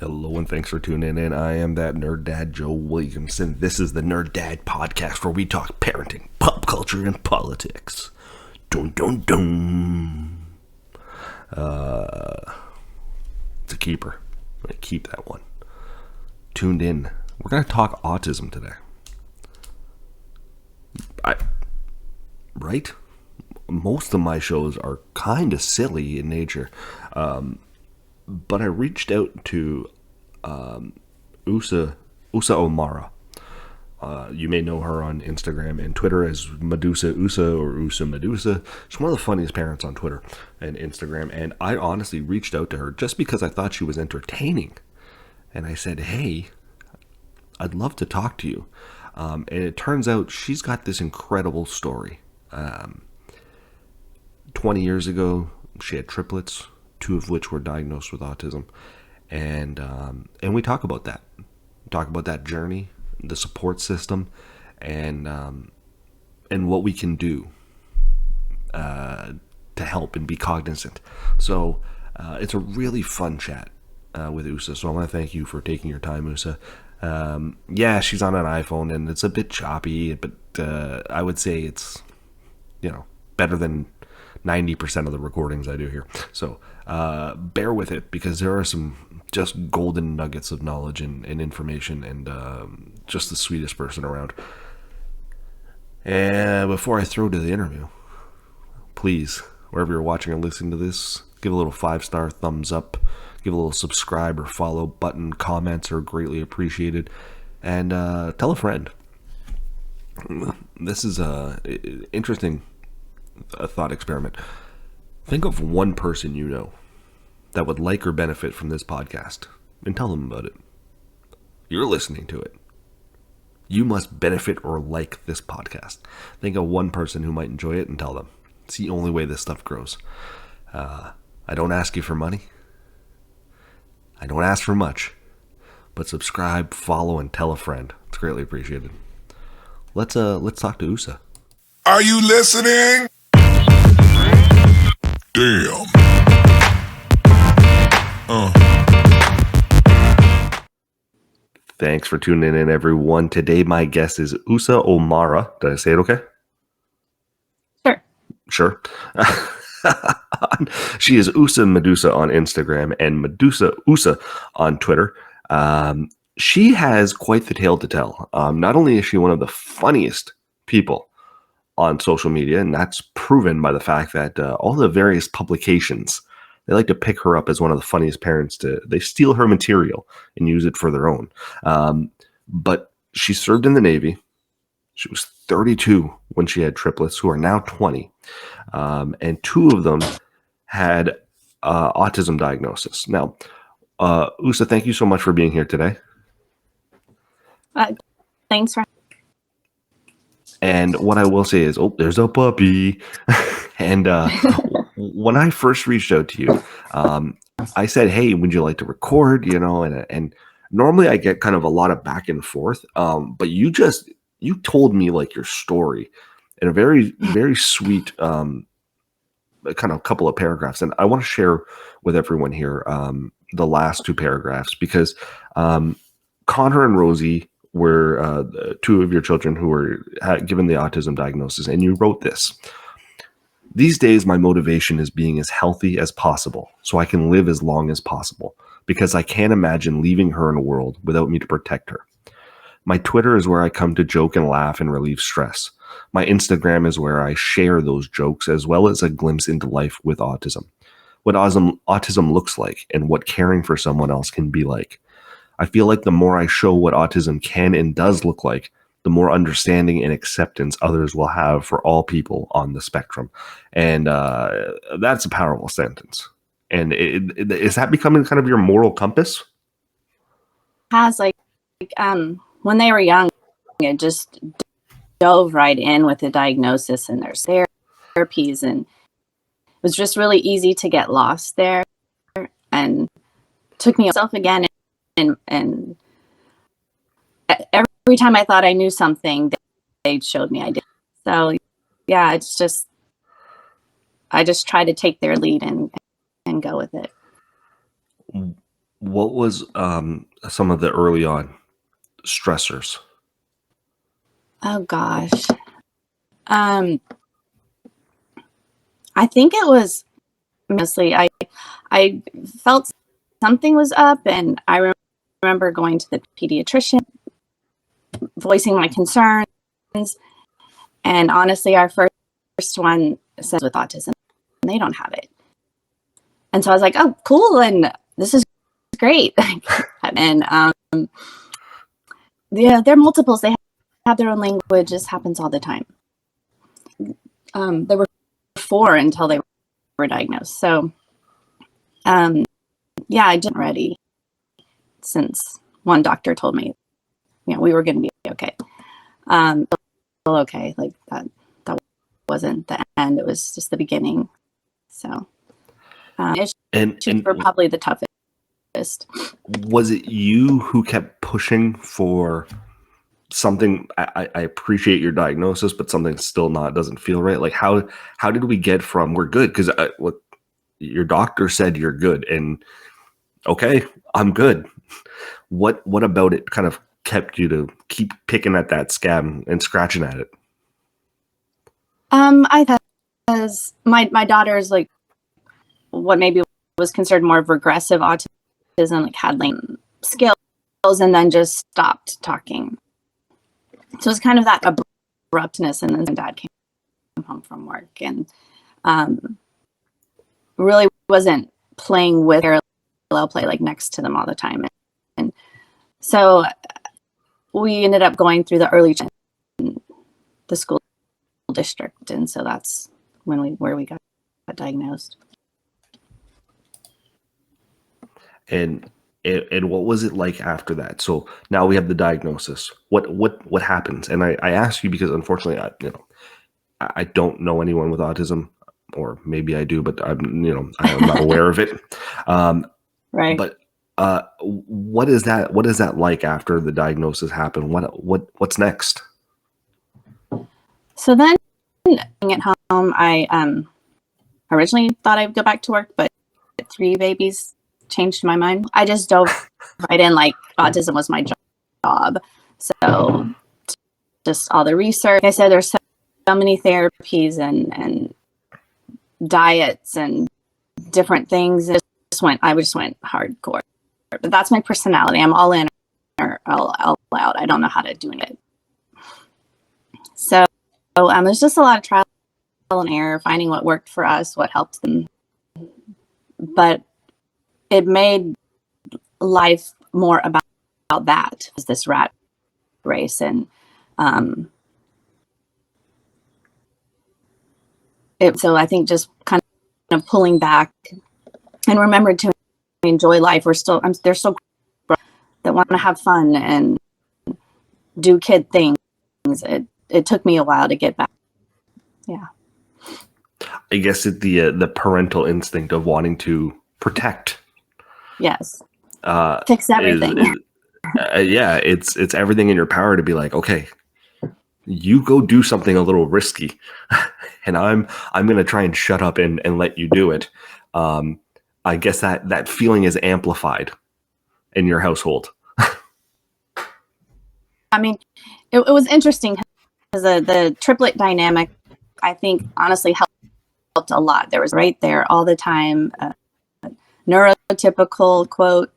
Hello and thanks for tuning in. I am that nerd dad, Joe Williamson. This is the Nerd Dad Podcast where we talk parenting, pop culture, and politics. Dun dun dun. It's a keeper. I'm gonna keep that one. Tuned in. We're gonna talk autism today. Right? Most of my shows are kind of silly in nature. But I reached out to Ousa Omara. You may know her on Instagram and Twitter as Medusa Ousa or Ousa Medusa. She's one of the funniest parents on Twitter and Instagram. And I honestly reached out to her just because I thought she was entertaining. And I said, hey, I'd love to talk to you. And it turns out she's got this incredible story. 20 years ago, she had triplets, 2 of which were diagnosed with autism, and we talk about that. Talk about that journey, the support system, and what we can do to help and be cognizant. So it's a really fun chat with Ousa. So I want to thank you for taking your time, Ousa. Yeah, she's on an iPhone and it's a bit choppy, but I would say it's better than 90% of the recordings I do here. So bear with it because there are some just golden nuggets of knowledge and information and just the sweetest person around. And before I throw to the interview, please, wherever you're watching or listening to this, give a little 5-star thumbs up, give a little subscribe or follow button. Comments are greatly appreciated. And tell a friend. This is interesting. A thought experiment. Think of one person you know that would like or benefit from this podcast and tell them about it. You're listening to it. You must benefit or like this podcast. Think of one person who might enjoy it and tell them. It's the only way this stuff grows. I don't ask you for money. I don't ask for much. But subscribe, follow, and tell a friend. It's greatly appreciated. Let's talk to Ousa. Are you listening? Damn. Thanks for tuning in, everyone. Today, my guest is Ousa Omara. Did I say it okay? Sure. She is Ousa Medusa on Instagram and Medusa Ousa on Twitter. She has quite the tale to tell. Not only is she one of the funniest people on social media, and that's proven by the fact that all the various publications, they like to pick her up as one of the funniest parents. They steal her material and use it for their own. But she served in the Navy. She was 32 when she had triplets, who are now 20. And 2 of them had autism diagnosis. Now, Ousa, thank you so much for being here today. Thanks for. And what I will say is, there's a puppy. And when I first reached out to you, I said, hey, would you like to record? And normally I get kind of a lot of back and forth. But you told me like your story in a very, very sweet kind of couple of paragraphs. And I want to share with everyone here the last 2 paragraphs because Connor and Rosie were 2 of your children who were given the autism diagnosis, and you wrote this. These days, my motivation is being as healthy as possible so I can live as long as possible because I can't imagine leaving her in a world without me to protect her. My Twitter is where I come to joke and laugh and relieve stress. My Instagram is where I share those jokes as well as a glimpse into life with autism, what autism looks like and what caring for someone else can be like. I feel like the more I show what autism can and does look like, the more understanding and acceptance others will have for all people on the spectrum. And that's a powerful sentence. And is that becoming kind of your moral compass? Has when they were young, it just dove right in with the diagnosis and their therapies, and it was just really easy to get lost there. And took me myself again. And every time I thought I knew something, they showed me I did. So yeah, it's just, I just try to take their lead and go with it. What was some of the early on stressors? Oh gosh. I think it was mostly I felt something was up, and I remember going to the pediatrician, voicing my concerns, and honestly, our first one says with autism, and they don't have it. And so I was like, oh, cool, and this is great. And yeah, they're multiples. They have their own language. This happens all the time. There were 4 until they were diagnosed. So, yeah, I didn't ready since one doctor told me, we were going to be okay. Okay, like that wasn't the end. It was just the beginning. So, issues were probably the toughest. Was it you who kept pushing for something? I appreciate your diagnosis, but something still doesn't feel right. Like how did we get from we're good because what your doctor said you're good and okay, I'm good. What about it kind of kept you to keep picking at that scab and scratching at it? I thought because my daughter's like what maybe was considered more of regressive autism, like had like skills and then just stopped talking. So it's kind of that abruptness, and then Dad came home from work and really wasn't playing with parallel play like next to them all the time, and so we ended up going through the early the school district, and so that's where we got diagnosed. And what was it like after that? So now we have the diagnosis. What happens? And I ask you because unfortunately, I don't know anyone with autism, or maybe I do, but I'm not aware of it. Right. But what is that? What is that like after the diagnosis happened? What's next? So then, at home, I originally thought I'd go back to work, but 3 babies changed my mind. I just dove right in, like autism was my job. So just all the research. Like I said, there's so many therapies and diets and different things. I just went hardcore. But that's my personality. I'm all in or all out. I don't know how to do it. So there's just a lot of trial and error, finding what worked for us, what helped them. But it made life more about that, this rat race. And so I think just kind of pulling back and remember to enjoy life. There's still that want to have fun and do kid things. It took me a while to get back. Yeah. I guess it's the parental instinct of wanting to protect. Yes. Fix everything. Yeah, it's everything in your power to be like, okay, you go do something a little risky, and I'm gonna try and shut up and let you do it. I guess that feeling is amplified in your household. I mean, it was interesting because the triplet dynamic, I think, honestly helped a lot. There was right there all the time, neurotypical quote,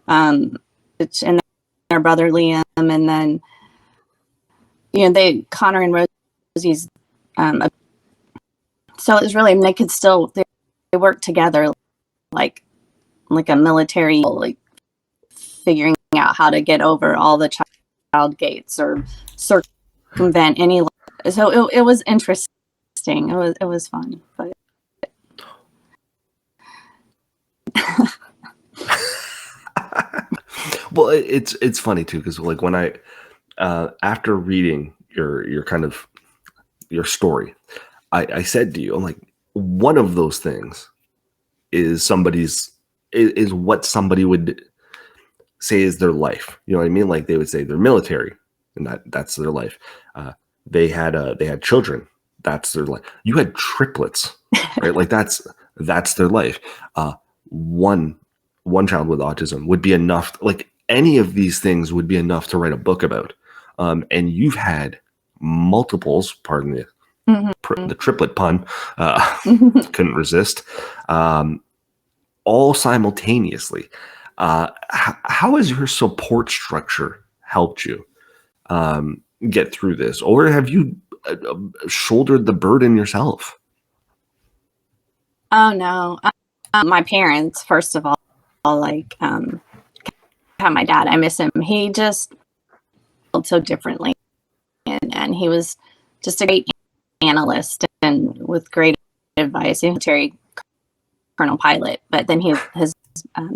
and their brother Liam, and then Connor and Rosie's. So it was really, they could still they work together like a military, like figuring out how to get over all the child gates or circumvent any. So it was interesting. It was fun, but. Well, it's funny too because like when I after reading your kind of your story, I said to you, I'm like, one of those things is is what somebody would say is their life. You know what I mean? Like they would say they're military, and that's their life. They had children. That's their life. You had triplets, right? Like that's their life. One one child with autism would be enough. Like any of these things would be enough to write a book about. And you've had multiples, pardon the the triplet pun, couldn't resist, all simultaneously. How has your support structure helped you get through this, or have you shouldered the burden yourself? Oh no, my parents, first of all, like my dad, I miss him. He just felt so differently, and he was just a great analyst and with great advice. He was a military colonel pilot, but then his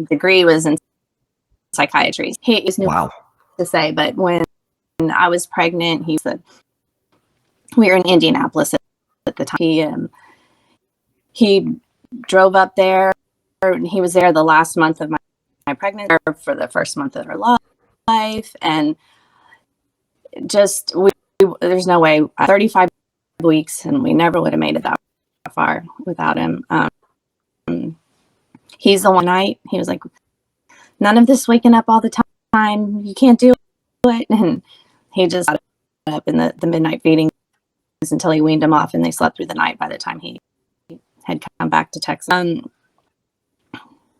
degree was in psychiatry. He is new Wow. to say, but when I was pregnant, he said we were in Indianapolis at the time. He drove up there, and he was there the last month of my pregnancy, for the first month of her life, and just there's no way 35 weeks, and we never would have made it that far without him. He's the one night he was like, none of this waking up all the time, you can't do it, and he just got up in the midnight feedings until he weaned him off, and they slept through the night by the time he had come back to Texas.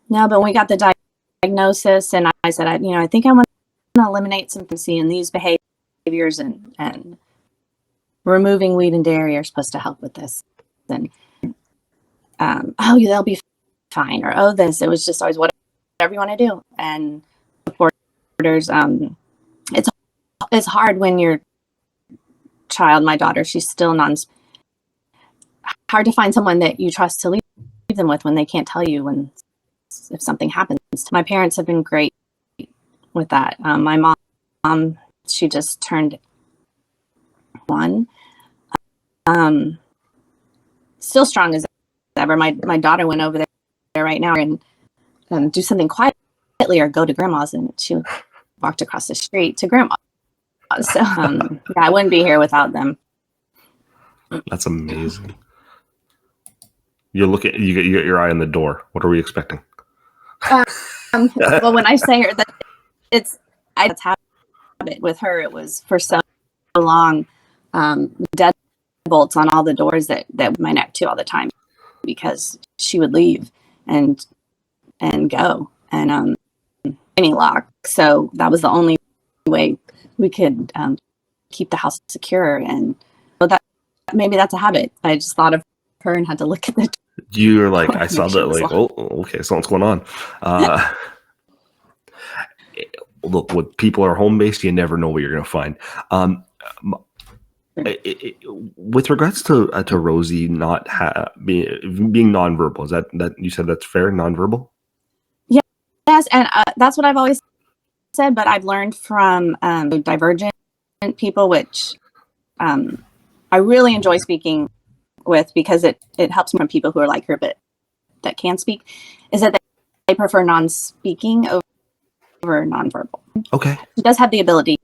No, but when we got the diagnosis, and I said, I think I want to eliminate some seeing these behaviors, and removing weed and dairy are supposed to help with this. And oh, they'll be fine, or oh, this. It was just always whatever you want to do. And supporters, it's hard when your child, my daughter, she's still hard to find someone that you trust to leave them with when they can't tell you if something happens. My parents have been great with that. My mom, she just turned 1. Still strong as ever. My daughter went over there right now and do something quietly or go to grandma's, and she walked across the street to grandma. So I wouldn't be here without them. That's amazing. You get your eye on the door. What are we expecting? Well, when I say her, that it's habit with her. It was for so long, deadbolts on all the doors that my neck to all the time, because she would leave and go, and any lock. So that was the only way we could keep the house secure. And so that maybe that's a habit. I just thought of her and had to look at the door. You're like, I saw that, like, oh, okay, something's going on. Look, when people are home based, you never know what you're going to find. With regards to Rosie not being nonverbal, is that you said that's fair, nonverbal? Yes, and that's what I've always said. But I've learned from divergent people, which I really enjoy speaking with, because it helps me from people who are like her but that can speak, is that they prefer non-speaking over nonverbal. Okay. She does have the ability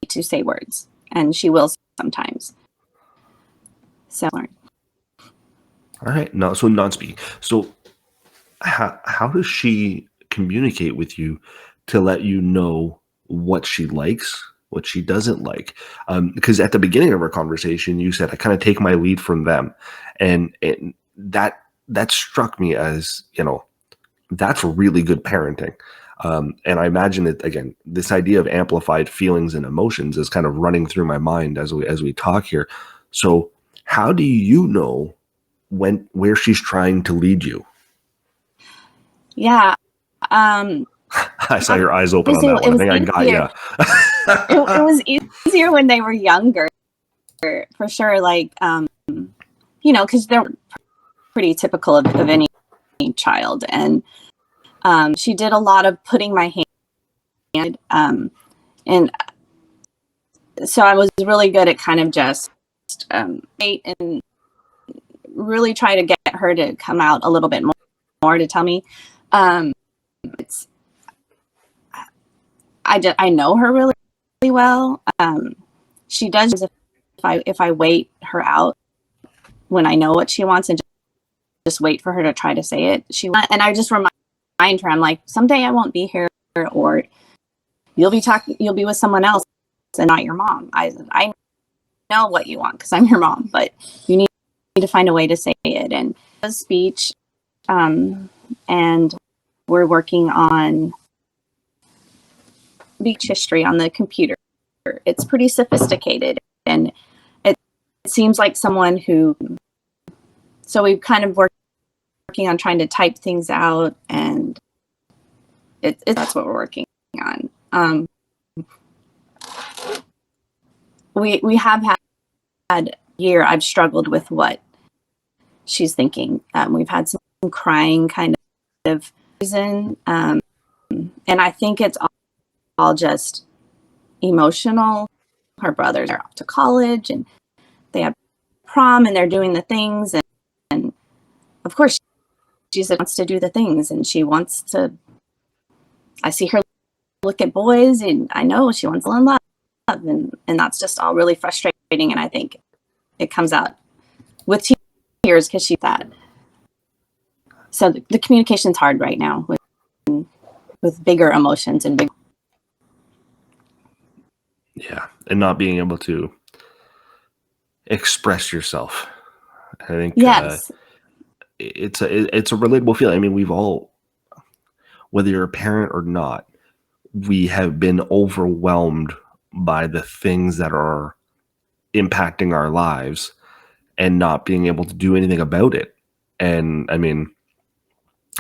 to say words, and she will sometimes. So, all right. No, so non-speaking. So how does she communicate with you to let you know what she likes, what she doesn't like? Because at the beginning of our conversation, you said, I kind of take my lead from them. And that struck me as, that's really good parenting. And I imagine that, again, this idea of amplified feelings and emotions is kind of running through my mind as we talk here. So how do you know where she's trying to lead you? Yeah. I saw your eyes open on that one. I think I got you. It was easier when they were younger, for sure. Like, because they're pretty typical of any child. And she did a lot of putting my hand, and so I was really good at kind of just wait and really try to get her to come out a little bit more to tell me. I know her really, really well. She does, if I wait her out when I know what she wants and just wait for her to try to say it, and I just remind her, I'm like, someday I won't be here, or you'll be with someone else and not your mom. I know what you want because I'm your mom, but you need to find a way to say it. And a speech, and we're working on speech history on the computer. It's pretty sophisticated, and it seems like someone who. So we've kind of working on trying to type things out, and that's what we're working on. We have had a year I've struggled with what she's thinking. We've had some crying kind of reason, and I think it's all just emotional. Her brothers are off to college, and they have prom, and they're doing the things, and of course she wants to do the things, and she wants to. I see her look at boys, and I know she wants to fall in love, and that's just all really frustrating. And I think it comes out with tears because she's that. So the communication's hard right now with bigger emotions and big. Yeah, and not being able to express yourself. I think Yes. it's a relatable feeling. I mean, we've all, whether you're a parent or not, we have been overwhelmed by the things that are impacting our lives and not being able to do anything about it. And I mean,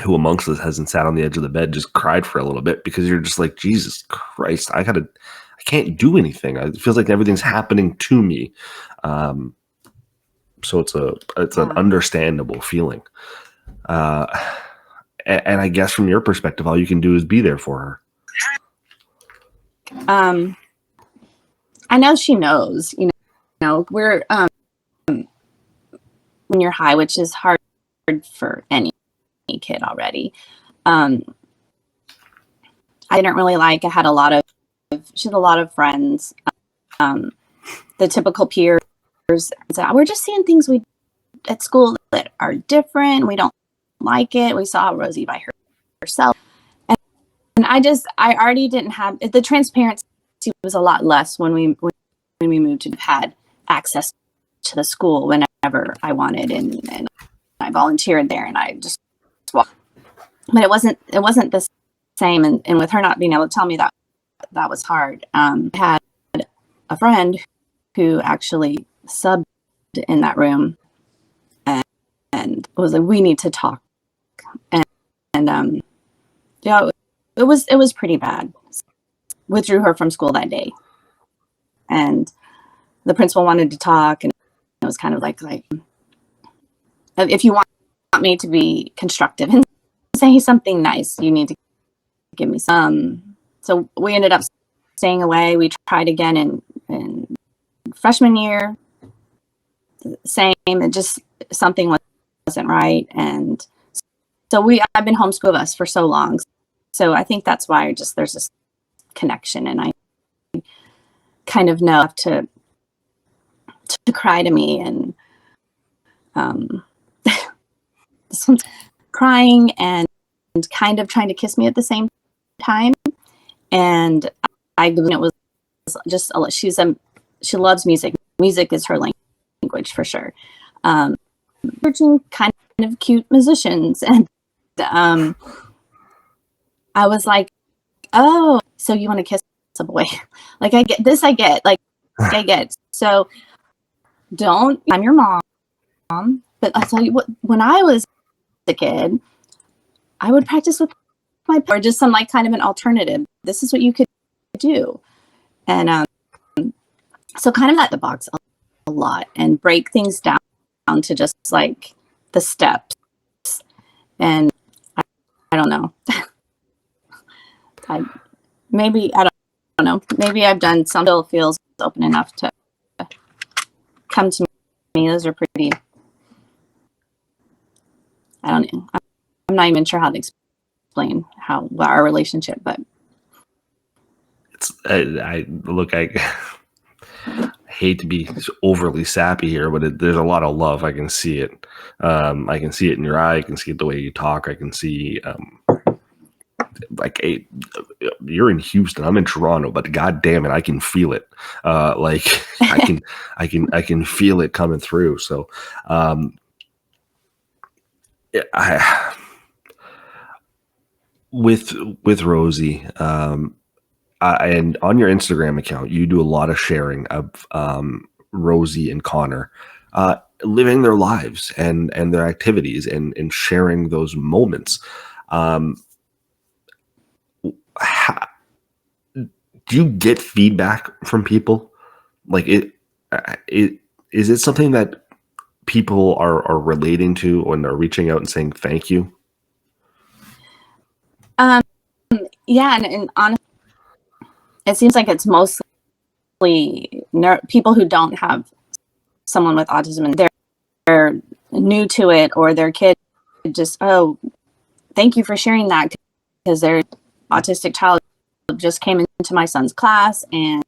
who amongst us hasn't sat on the edge of the bed, just cried for a little bit because you're just like, Jesus Christ, I can't do anything. It feels like everything's happening to me. So it's an understandable feeling. And I guess from your perspective, all you can do is be there for her. I know she knows, we're, when you're high, which is hard for any kid already. I didn't really I had she had a lot of friends, the typical peers. We're just seeing things at school that are different. We don't like it. We saw Rosie by herself. And I already didn't have the transparency was a lot less when we moved to had access to the school whenever I wanted, and I volunteered there, and I just walked. But it wasn't the same, and with her not being able to tell me that was hard. I had a friend who actually subbed in that room and was like, we need to talk, and yeah, it was pretty bad. Withdrew her from school that day, and the principal wanted to talk, and it was kind of like if you want me to be constructive and say something nice, you need to give me some. So we ended up staying away. We tried again in freshman year, same, and just something wasn't right, and so I've been homeschooled us for so long, so I think that's why there's this connection, and I kind of know to cry to me, and this one's crying and kind of trying to kiss me at the same time, and it was just she loves music. Music is her language for sure. Kind of cute musicians, and I was like, oh, so you want to kiss a boy? Like I get. So I'm your mom, but I'll tell you what, when I was a kid, I would practice with my, or just some kind of an alternative. This is what you could do. And so kind of let the box a lot and break things down to just the steps. And I don't know. I don't know. Maybe I've done some, still feels open enough to come to me. Those are pretty, I don't know. I'm not even sure how to explain our relationship, but it's, I hate to be overly sappy here, but there's a lot of love. I can see it. I can see it in your eye. I can see it the way you talk. I can see like, hey, you're in Houston, I'm in Toronto, but god damn it, I can feel it. Like I can feel it coming through. So I with Rosie, and on your Instagram account, you do a lot of sharing of Rosie and Connor living their lives and their activities and sharing those moments. How, do you get feedback from people? Like is it something that people are relating to when they're reaching out and saying thank you? Yeah, and honestly, it seems like it's mostly people who don't have someone with autism, and they're new to it, or their kid just, oh, thank you for sharing that, because their autistic child just came into my son's class, and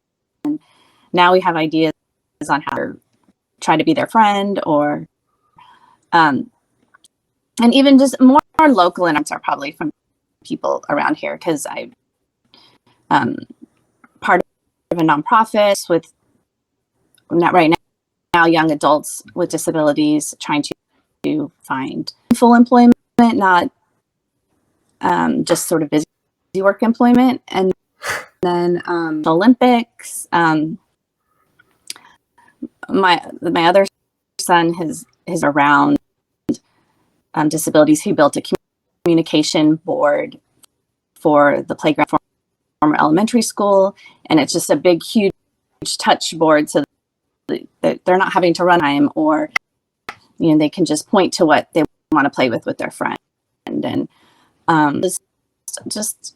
now we have ideas on how to try to be their friend, or and even just more local events are probably from people around here, because I part of a nonprofit with, not right now, young adults with disabilities, trying to find full employment, not just sort of busy work employment. And then the Olympics, my other son is around disabilities. He built a communication board for the playground for former elementary school, and it's just a big, huge touch board, so that they're not having to run time, or they can just point to what they want to play with their friend. And just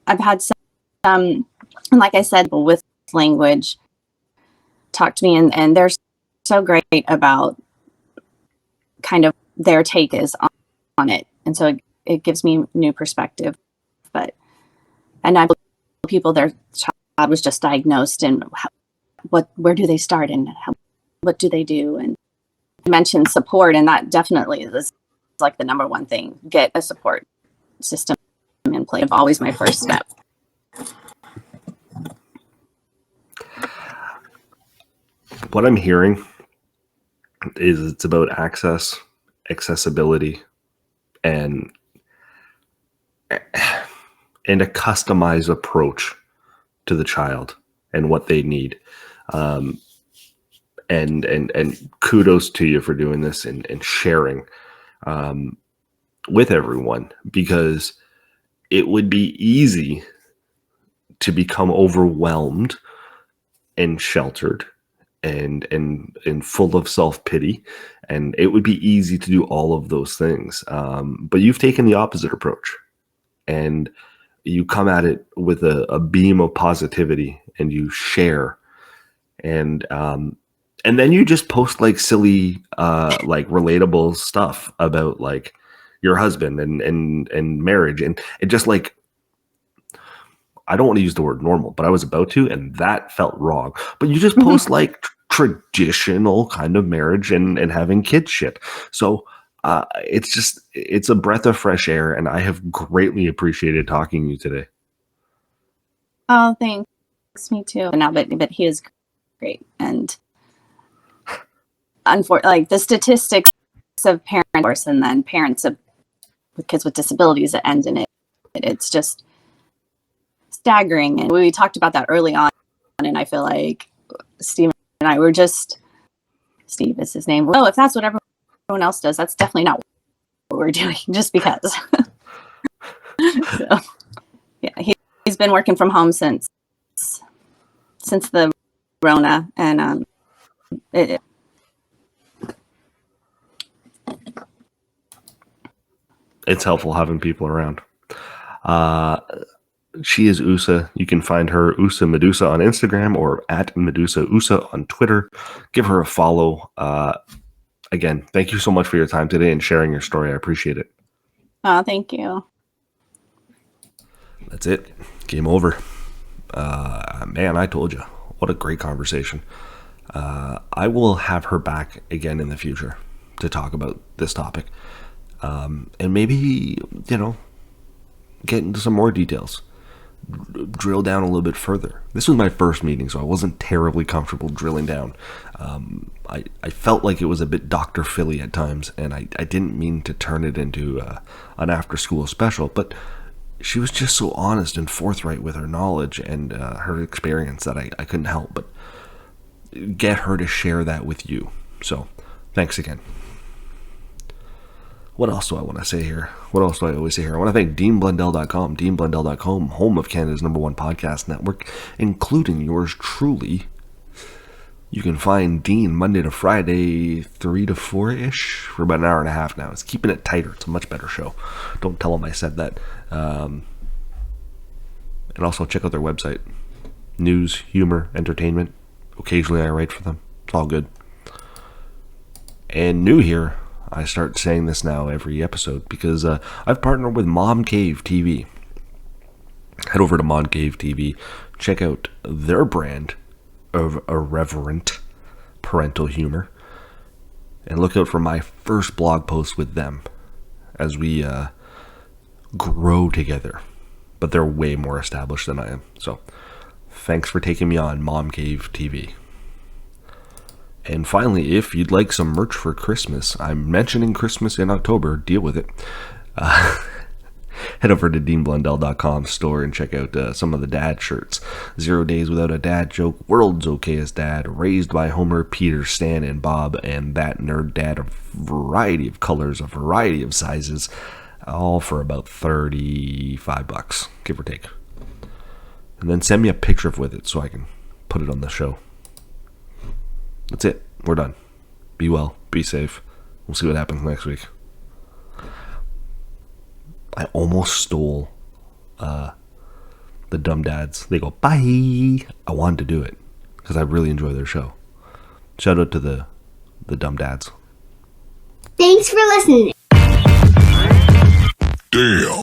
I've had some, and like I said, with language talk to me, and they're so great about kind of their take is on it, and so it gives me new perspective. And I believe people, their child was just diagnosed, and where do they start, and what do they do? And you mentioned support, and that definitely is like the number one thing. Get a support system in place. Always my first step. What I'm hearing is it's about accessibility, and a customized approach to the child and what they need. And kudos to you for doing this and sharing with everyone, because it would be easy to become overwhelmed and sheltered and full of self-pity, and it would be easy to do all of those things. But you've taken the opposite approach, and you come at it with a beam of positivity, and you share, and then you just post like silly like relatable stuff about like your husband and marriage, and it just like, I don't want to use the word normal, but I was about to, and that felt wrong. But you just post like traditional kind of marriage and having kids shit. So it's a breath of fresh air, and I have greatly appreciated talking to you today. Oh, thanks. Me too. Now, but he is great, and like the statistics of parents, and then parents with kids with disabilities that end in it. It's just staggering. And we talked about that early on, and I feel like Steve and I were just, Steve is his name. Oh, if that's what everyone else does, that's definitely not what we're doing, just because. So, yeah, he's been working from home since the Rona, and it's helpful having people around. She is Ousa. You can find her Ousa Medusa on Instagram, or at Medusa Ousa on Twitter. Give her a follow. Again, thank you so much for your time today and sharing your story. I appreciate it. Oh, thank you. That's it. Game over. Man, I told you. What a great conversation. I will have her back again in the future to talk about this topic. And maybe, get into some more details. Drill down a little bit further. This was my first meeting, so I wasn't terribly comfortable drilling down. I felt like it was a bit Dr. Philly at times, and I didn't mean to turn it into an after-school special, but she was just so honest and forthright with her knowledge and her experience that I couldn't help but get her to share that with you. So, thanks again. What else do I want to say here? What else do I always say here? I want to thank DeanBlundell.com. DeanBlundell.com, home of Canada's #1 podcast network, including yours truly. You can find Dean Monday to Friday, 3 to 4-ish, for about an hour and a half now. It's keeping it tighter. It's a much better show. Don't tell them I said that. And also check out their website. News, humor, entertainment. Occasionally I write for them. It's all good. And new here, I start saying this now every episode because I've partnered with Mom Cave TV. Head over to Mom Cave TV, check out their brand of irreverent parental humor, and look out for my first blog post with them as we grow together. But they're way more established than I am. So thanks for taking me on, Mom Cave TV. And finally, if you'd like some merch for Christmas, I'm mentioning Christmas in October, deal with it. Head over to DeanBlundell.com store and check out some of the dad shirts. 0 Days Without a Dad Joke, World's Okayest Dad, Raised by Homer, Peter, Stan, and Bob, and That Nerd Dad, a variety of colors, a variety of sizes, all for about $35, give or take. And then send me a picture with it so I can put it on the show. That's it. We're done. Be well. Be safe. We'll see what happens next week. I almost stole the Dumb Dads. They go, bye. I wanted to do it because I really enjoy their show. Shout out to the Dumb Dads. Thanks for listening. Damn.